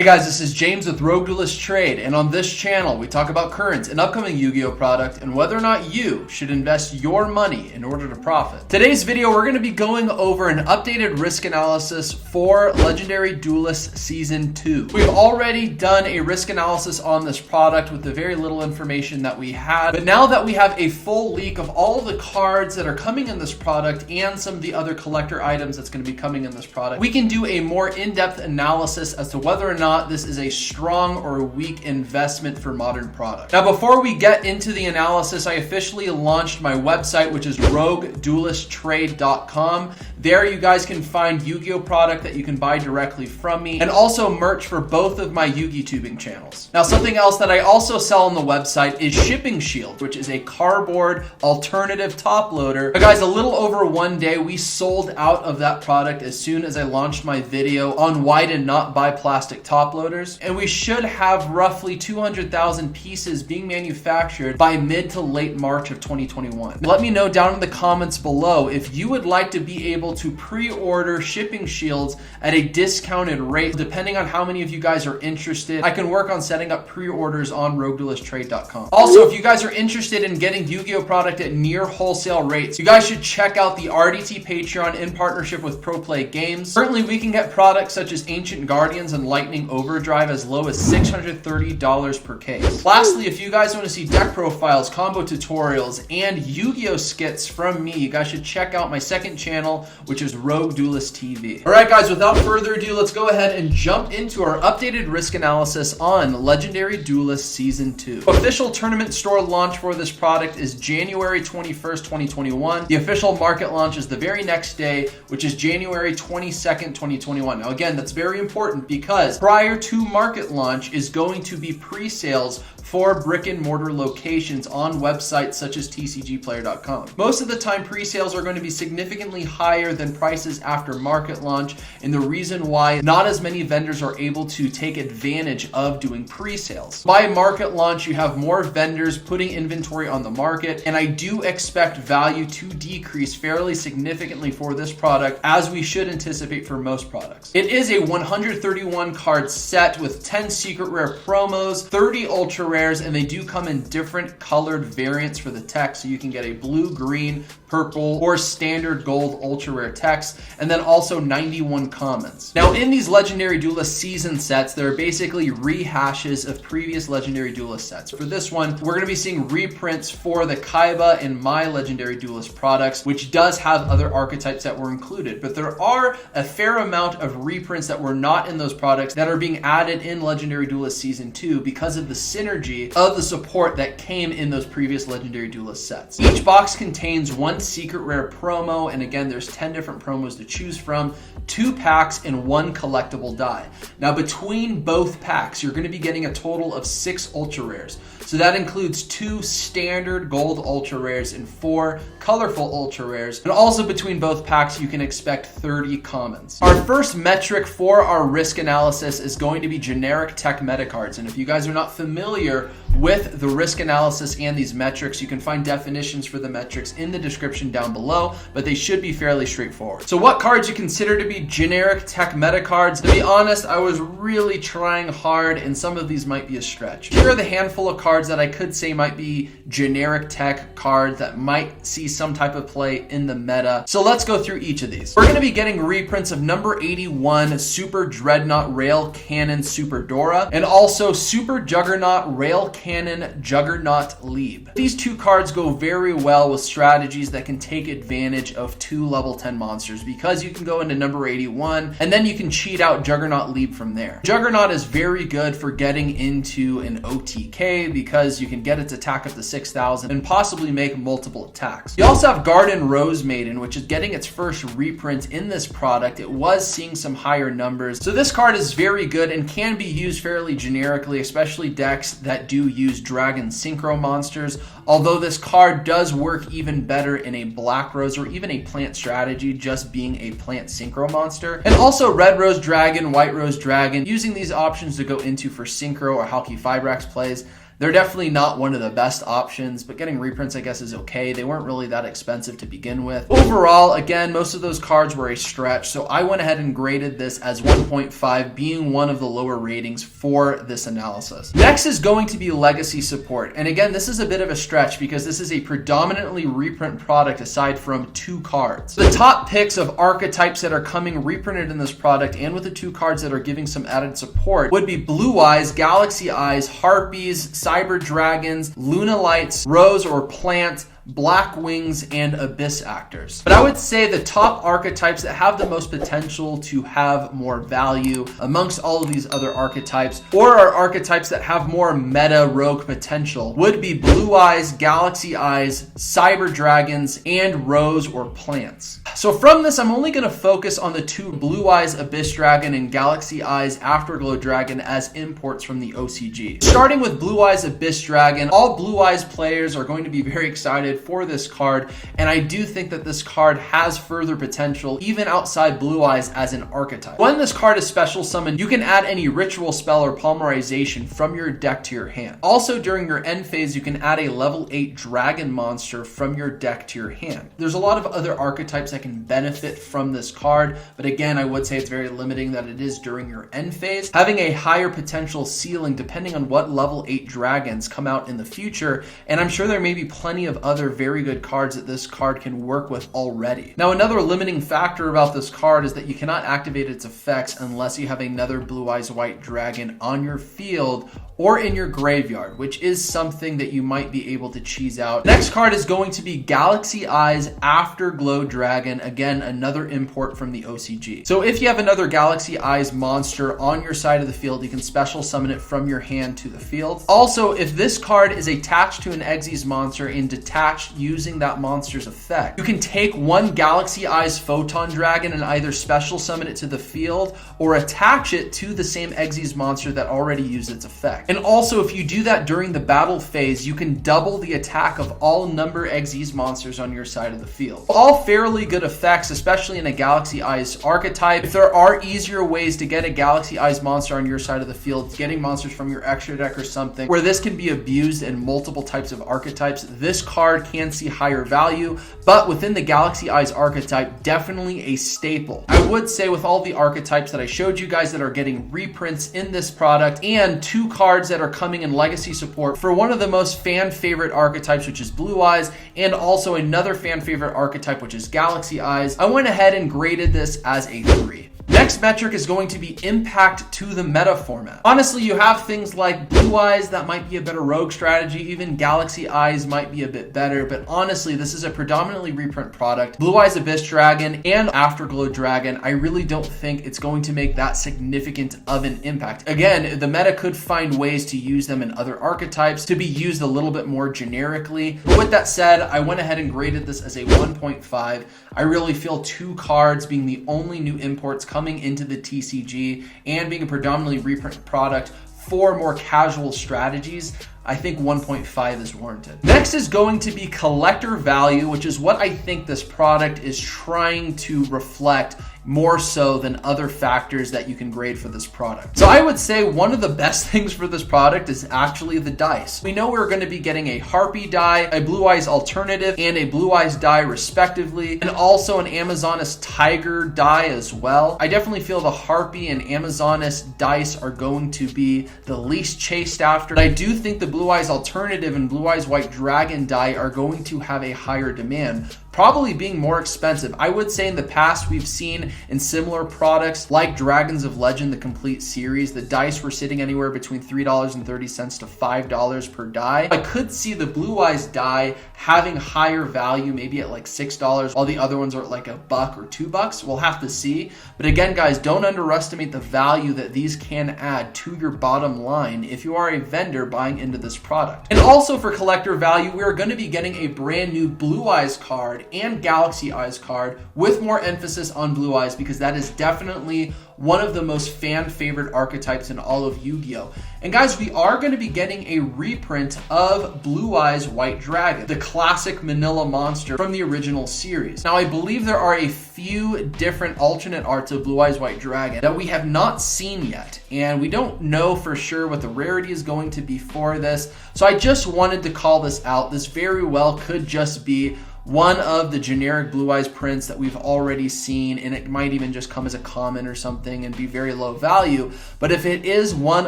Hey guys, this is James with RogueDuelist Trade, and on this channel we talk about current and upcoming Yu-Gi-Oh product and whether or not you should invest your money in order to profit. Today's video we're going to be going over an updated risk analysis for Legendary Duelists Season 2. We've already done a risk analysis on this product with the very little information that we had, but now that we have a full leak of all of the cards that are coming in this product and some of the other collector items that's going to be coming in this product, we can do a more in-depth analysis as to whether or not this is a strong or a weak investment for modern products. Now, before we get into the analysis, I officially launched my website, which is RogueDuelistTrade.com. There you guys can find Yu-Gi-Oh product that you can buy directly from me, and also merch for both of my Yu-Gi tubing channels. Now, something else that I also sell on the website is Shipping Shield, which is a cardboard alternative top loader. But guys, a little over one day, we sold out of that product as soon as I launched my video on why to not buy plastic top loaders, and we should have roughly 200,000 pieces being manufactured by mid to late March of 2021. Let me know down in the comments below if you would like to be able to pre-order Shipping Shields at a discounted rate. Depending on how many of you guys are interested, I can work on setting up pre-orders on RogueDuelistTrade.com. Also, if you guys are interested in getting Yu-Gi-Oh product at near wholesale rates, you guys should check out the RDT Patreon in partnership with Pro Play Games. Currently, we can get products such as Ancient Guardians and Lightning Overdrive as low as $630 per case. Lastly, if you guys want to see deck profiles, combo tutorials, and Yu-Gi-Oh skits from me, you guys should check out my second channel, which is RogueDuelist TV. Alright guys, without further ado, let's go ahead and jump into our updated risk analysis on Legendary Duelists Season 2. Official tournament store launch for this product is January 21st, 2021. The official market launch is the very next day, which is January 22nd, 2021. Now again, that's very important because prior to market launch is going to be pre-sales for brick and mortar locations on websites such as TCGplayer.com. Most of the time, pre-sales are going to be significantly higher than prices after market launch, and the reason why not as many vendors are able to take advantage of doing pre-sales. By market launch, you have more vendors putting inventory on the market, and I do expect value to decrease fairly significantly for this product, as we should anticipate for most products. It is a 131 card set with 10 secret rare promos, 30 ultra rares, and they do come in different colored variants for the text, so you can get a blue, green, purple, or standard gold ultra rare text, and then also 91 commons. Now, in these Legendary Duelist season sets, there are basically rehashes of previous Legendary Duelist sets. For this one, we're going to be seeing reprints for the Kaiba and my Legendary Duelist products, which does have other archetypes that were included, but there are a fair amount of reprints that were not in those products that are being added in Legendary Duelist Season 2 because of the synergy of the support that came in those previous Legendary Duelist sets. Each box contains one secret rare promo, and again, there's 10 different promos to choose from, 2 packs, and 1 collectible die. Now, between both packs, you're going to be getting a total of 6 ultra rares. So that includes 2 standard gold ultra rares and 4 colorful ultra rares. And also between both packs, you can expect 30 commons. Our first metric for our risk analysis is going to be generic tech meta cards. And if you guys are not familiar with the risk analysis and these metrics, you can find definitions for the metrics in the description down below, but they should be fairly straightforward. So what cards you consider to be generic tech meta cards? To be honest, I was really trying hard, and some of these might be a stretch. Here are the handful of cards that I could say might be generic tech cards that might see some type of play in the meta. So let's go through each of these. We're going to be getting reprints of number 81 Super Dreadnought Rail Cannon Super Dora, and also Super Juggernaut Rail Cannon Juggernaut Lieb. These 2 cards go very well with strategies that can take advantage of 2 level 10 monsters, because you can go into number 81 and then you can cheat out Juggernaut Lieb from there. Juggernaut is very good for getting into an OTK because you can get its attack up to 6,000 and possibly make multiple attacks. You also have Garden Rose Maiden, which is getting its first reprint in this product. It was seeing some higher numbers. So this card is very good and can be used fairly generically, especially decks that do use Dragon Synchro monsters, although this card does work even better in a Black Rose or even a plant strategy, just being a plant synchro monster. And also Red Rose Dragon, White Rose Dragon, using these options to go into for synchro or Halki Fibrax plays. They're definitely not one of the best options, but getting reprints, I guess, is okay. They weren't really that expensive to begin with. Overall, again, most of those cards were a stretch, so I went ahead and graded this as 1.5, being one of the lower ratings for this analysis. Next is going to be legacy support. And again, this is a bit of a stretch because this is a predominantly reprint product aside from 2 cards. The top picks of archetypes that are coming reprinted in this product, and with the 2 cards that are giving some added support, would be Blue Eyes, Galaxy Eyes, Harpies, Cyber Dragons, Luna Lights, Rose or Plant, Black Wings, and Abyss Actors. But I would say the top archetypes that have the most potential to have more value amongst all of these other archetypes, or are archetypes that have more meta rogue potential, would be Blue Eyes, Galaxy Eyes, Cyber Dragons, and Rose or Plants. So from this, I'm only going to focus on the 2 Blue Eyes Abyss Dragon and Galaxy Eyes Afterglow Dragon as imports from the OCG. Starting with Blue Eyes Abyss Dragon, all Blue Eyes players are going to be very excited for this card, and I do think that this card has further potential even outside Blue Eyes as an archetype. When this card is special summoned, you can add any ritual spell or polymerization from your deck to your hand. Also, during your end phase, you can add a level 8 dragon monster from your deck to your hand. There's a lot of other archetypes that can benefit from this card, but again, I would say it's very limiting that it is during your end phase. Having a higher potential ceiling depending on what level 8 dragons come out in the future, and I'm sure there may be plenty of other very good cards that this card can work with already. Now, another limiting factor about this card is that you cannot activate its effects unless you have another Blue Eyes White Dragon on your field or in your graveyard, which is something that you might be able to cheese out. Next card is going to be Galaxy Eyes Afterglow Dragon, again, another import from the OCG. So if you have another Galaxy Eyes monster on your side of the field, you can special summon it from your hand to the field. Also, if this card is attached to an Xyz monster and detached using that monster's effect, you can take one Galaxy Eyes Photon Dragon and either special summon it to the field or attach it to the same Xyz monster that already used its effect. And also, if you do that during the battle phase, you can double the attack of all number Xyz monsters on your side of the field. All fairly good effects, especially in a Galaxy Eyes archetype. If there are easier ways to get a Galaxy Eyes monster on your side of the field, getting monsters from your extra deck or something, where this can be abused in multiple types of archetypes, this card can see higher value, but within the Galaxy Eyes archetype, definitely a staple. I would say with all the archetypes that I showed you guys that are getting reprints in this product, and 2 cards that are coming in legacy support for one of the most fan favorite archetypes, which is Blue Eyes, and also another fan favorite archetype, which is Galaxy Eyes, I went ahead and graded this as a 3. Next metric is going to be impact to the meta format. Honestly, you have things like Blue Eyes that might be a better rogue strategy, even Galaxy Eyes might be a bit better, but honestly, this is a predominantly reprint product. Blue Eyes Abyss Dragon and Afterglow Dragon, I really don't think it's going to make that significant of an impact. Again, the meta could find ways to use them in other archetypes to be used a little bit more generically. But with that said, I went ahead and graded this as a 1.5. I really feel 2 cards being the only new imports coming into the TCG and being a predominantly reprint product for more casual strategies, I think 1.5 is warranted. Next is going to be collector value, which is what I think this product is trying to reflect more so than other factors that you can grade for this product. So I would say one of the best things for this product is actually the dice. We know we're going to be getting a Harpy die, a Blue Eyes alternative, and a Blue Eyes die respectively, and also an Amazoness Tiger die as well. I definitely feel the Harpy and Amazoness dice are going to be the least chased after. I do think the Blue Eyes alternative and Blue Eyes White Dragon die are going to have a higher demand, probably being more expensive. I would say in the past we've seen in similar products like Dragons of Legend, the complete series, the dice were sitting anywhere between $3.30 to $5 per die. I could see the Blue Eyes die having higher value, maybe at like $6, while the other ones are at like $1 or $2. We'll have to see. But again, guys, don't underestimate the value that these can add to your bottom line if you are a vendor buying into this product. And also for collector value, we are going to be getting a brand new Blue Eyes card card and Galaxy Eyes card, with more emphasis on Blue Eyes because that is definitely one of the most fan favorite archetypes in all of Yu-Gi-Oh! And guys, we are going to be getting a reprint of Blue Eyes White Dragon, the classic Manila monster from the original series. Now, I believe there are a few different alternate arts of Blue Eyes White Dragon that we have not seen yet, and we don't know for sure what the rarity is going to be for this. So I just wanted to call this out. This very well could just be one of the generic Blue Eyes prints that we've already seen, and it might even just come as a common or something and be very low value. But if it is one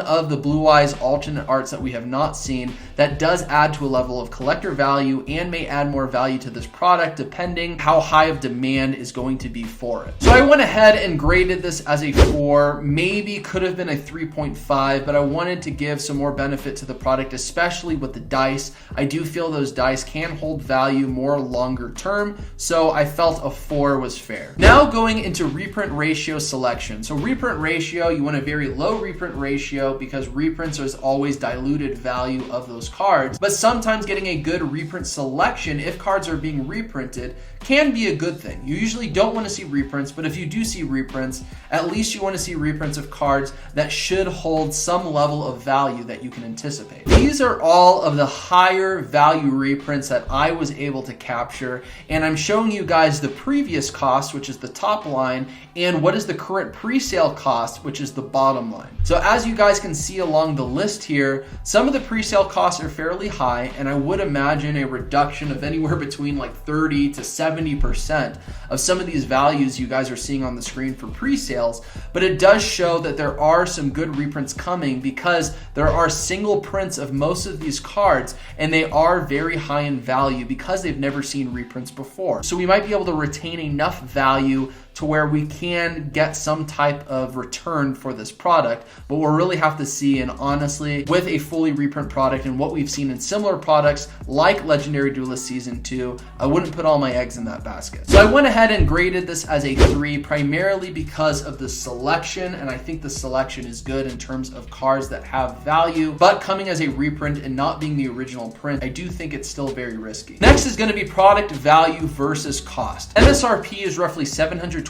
of the Blue Eyes alternate arts that we have not seen, that does add to a level of collector value and may add more value to this product depending how high of demand is going to be for it. So I went ahead and graded this as a 4, maybe could have been a 3.5, but I wanted to give some more benefit to the product, especially with the dice. I do feel those dice can hold value more longer term, so I felt a 4 was fair. Now going into reprint ratio selection. So reprint ratio, you want a very low reprint ratio because reprints is always diluted value of those cards, but sometimes getting a good reprint selection, if cards are being reprinted, can be a good thing. You usually don't want to see reprints, but if you do see reprints, at least you want to see reprints of cards that should hold some level of value that you can anticipate. These are all of the higher value reprints that I was able to capture, and I'm showing you guys the previous cost, which is the top line, and what is the current pre-sale cost, which is the bottom line. So as you guys can see along the list here, some of the pre-sale costs are fairly high, and I would imagine a reduction of anywhere between like 30 to 70% of some of these values you guys are seeing on the screen for pre-sales, but it does show that there are some good reprints coming because there are single prints of most of these cards, and they are very high in value because they've never seen reprints before. So we might be able to retain enough value to where we can get some type of return for this product, but we'll really have to see. And honestly, with a fully reprint product and what we've seen in similar products like Legendary Duelist Season 2, I wouldn't put all my eggs in that basket. So I went ahead and graded this as a 3, primarily because of the selection, and I think the selection is good in terms of cards that have value, but coming as a reprint and not being the original print, I do think it's still very risky. Next is going to be product value versus cost. MSRP is roughly $720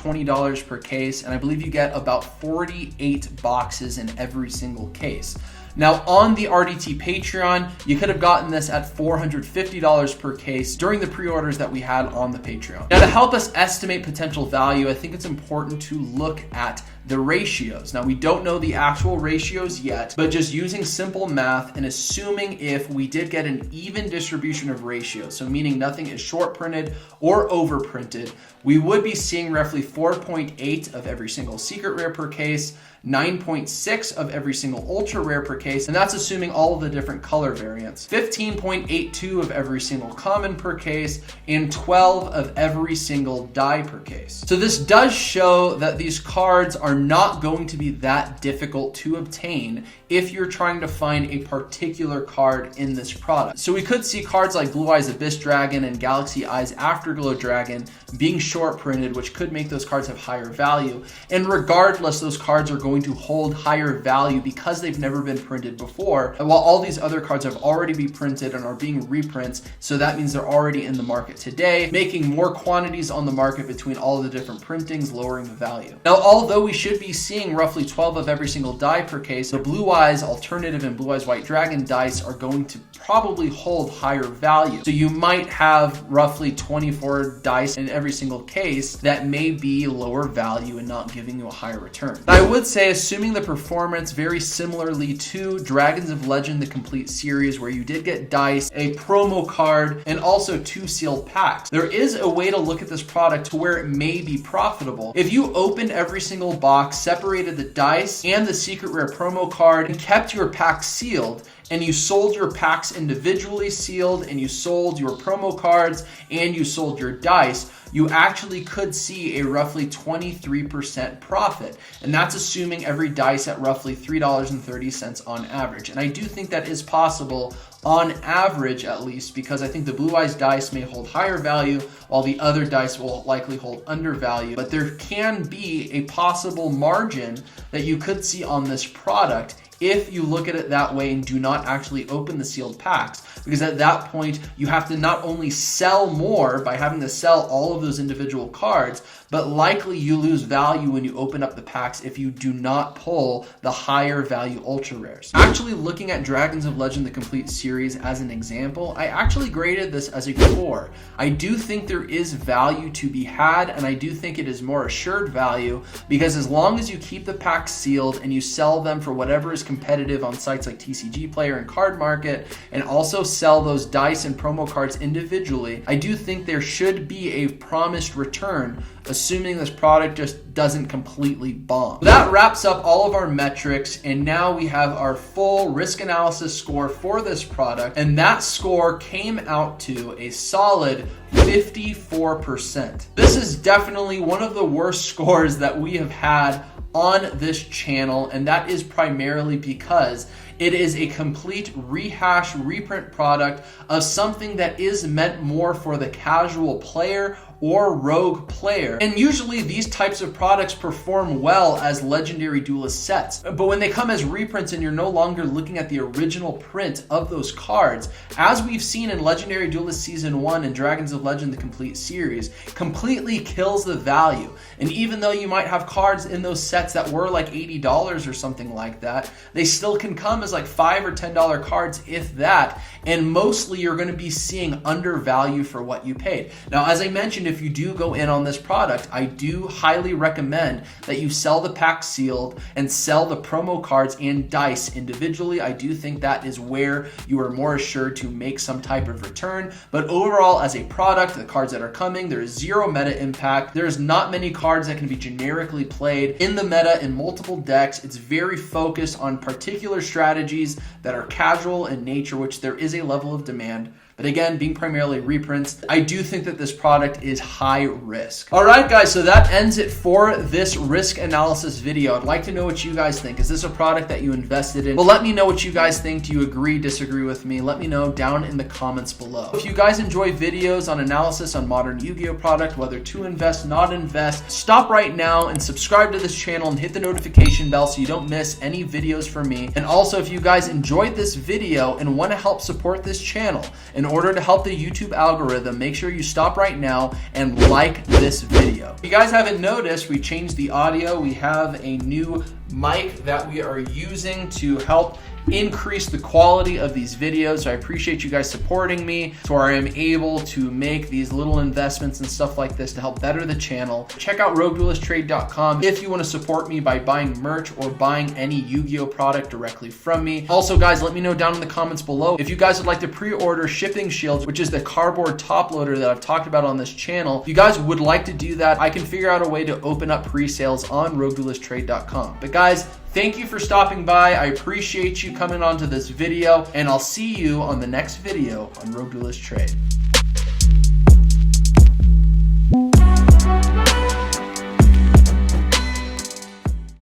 per case, and I believe you get about 48 boxes in every single case. Now on the RDT Patreon, you could have gotten this at $450 per case during the pre-orders that we had on the Patreon. Now to help us estimate potential value, I think it's important to look at the ratios. Now we don't know the actual ratios yet, but just using simple math and assuming if we did get an even distribution of ratios, so meaning nothing is short printed or over printed, we would be seeing roughly 4.8 of every single secret rare per case, 9.6 of every single ultra rare per case, and that's assuming all of the different color variants, 15.82 of every single common per case, and 12 of every single die per case. So this does show that these cards are not going to be that difficult to obtain if you're trying to find a particular card in this product. So we could see cards like Blue Eyes Abyss Dragon and Galaxy Eyes Afterglow Dragon being short printed, which could make those cards have higher value. And regardless, those cards are going to hold higher value because they've never been printed before, and while all these other cards have already been printed and are being reprints, so that means they're already in the market today, making more quantities on the market between all of the different printings, lowering the value. Now, although we should be seeing roughly 12 of every single die per case, the Blue Eyes Alternative and Blue Eyes White Dragon dice are going to probably hold higher value. So you might have roughly 24 dice in every single case that may be lower value and not giving you a higher return. I would say, assuming the performance very similarly to Dragons of Legend, the complete series, where you did get dice, a promo card, and also 2 sealed packs, there is a way to look at this product to where it may be profitable. If you opened every single box, separated the dice and the secret rare promo card, and kept your packs sealed, and you sold your packs individually sealed, and you sold your promo cards, and you sold your dice, you actually could see a roughly 23% profit. And that's assuming every dice at roughly $3.30 on average. And I do think that is possible on average, at least, because I think the Blue Eyes dice may hold higher value while the other dice will likely hold undervalue. But there can be a possible margin that you could see on this product if you look at it that way and do not actually open the sealed packs, because at that point you have to not only sell more by having to sell all of those individual cards, but likely you lose value when you open up the packs if you do not pull the higher value ultra rares. Actually, looking at Dragons of Legend the Complete Series as an example, I actually graded this as a 4. I do think there is value to be had, and I do think it is more assured value, because as long as you keep the packs sealed and you sell them for whatever is competitive on sites like TCG Player and Card Market, and also sell those dice and promo cards individually, I do think there should be a promised return, assuming this product just doesn't completely bomb. That wraps up all of our metrics, and now we have our full risk analysis score for this product, and that score came out to a solid 54%. This is definitely one of the worst scores that we have had on this channel, and that is primarily because it is a complete rehash reprint product of something that is meant more for the casual player or rogue player. And usually these types of products perform well as Legendary Duelist sets. But when they come as reprints and you're no longer looking at the original print of those cards, as we've seen in Legendary Duelist Season 1 and Dragons of Legend the Complete Series, completely kills the value. And even though you might have cards in those sets that were like $80 or something like that, they still can come as like $5 or $10 cards, if that, and mostly you're going to be seeing undervalue for what you paid. Now, as I mentioned, if you do go in on this product, I do highly recommend that you sell the pack sealed and sell the promo cards and dice individually. I do think that is where you are more assured to make some type of return. But overall, as a product, the cards that are coming, there is zero meta impact. There's not many cards that can be generically played in the meta in multiple decks. It's very focused on particular strategies that are casual in nature, which there is a level of demand. But again, being primarily reprints, I do think that this product is high risk. All right, guys, so that ends it for this risk analysis video. I'd like to know what you guys think. Is this a product that you invested in? Well, let me know what you guys think. Do you agree, disagree with me? Let me know down in the comments below. If you guys enjoy videos on analysis on modern Yu-Gi-Oh product, whether to invest, not invest, stop right now and subscribe to this channel and hit the notification bell so you don't miss any videos from me. And also, if you guys enjoyed this video and want to help support this channel, in order to help the YouTube algorithm, make sure you stop right now and like this video. If you guys haven't noticed, we changed the audio. We have a new mic that we are using to help increase the quality of these videos. So I appreciate you guys supporting me so I am able to make these little investments and stuff like this to help better the channel. Check out RogueDuelistTrade.com if you want to support me by buying merch or buying any Yu-Gi-Oh product directly from me. Also, guys, let me know down in the comments below if you guys would like to pre-order Shipping Shields, which is the cardboard top loader that I've talked about on this channel. If you guys would like to do that, I can figure out a way to open up pre-sales on RogueDuelistTrade.com. But guys, thank you for stopping by. I appreciate you coming onto this video, and I'll see you on the next video on Rogue Duelist Trade.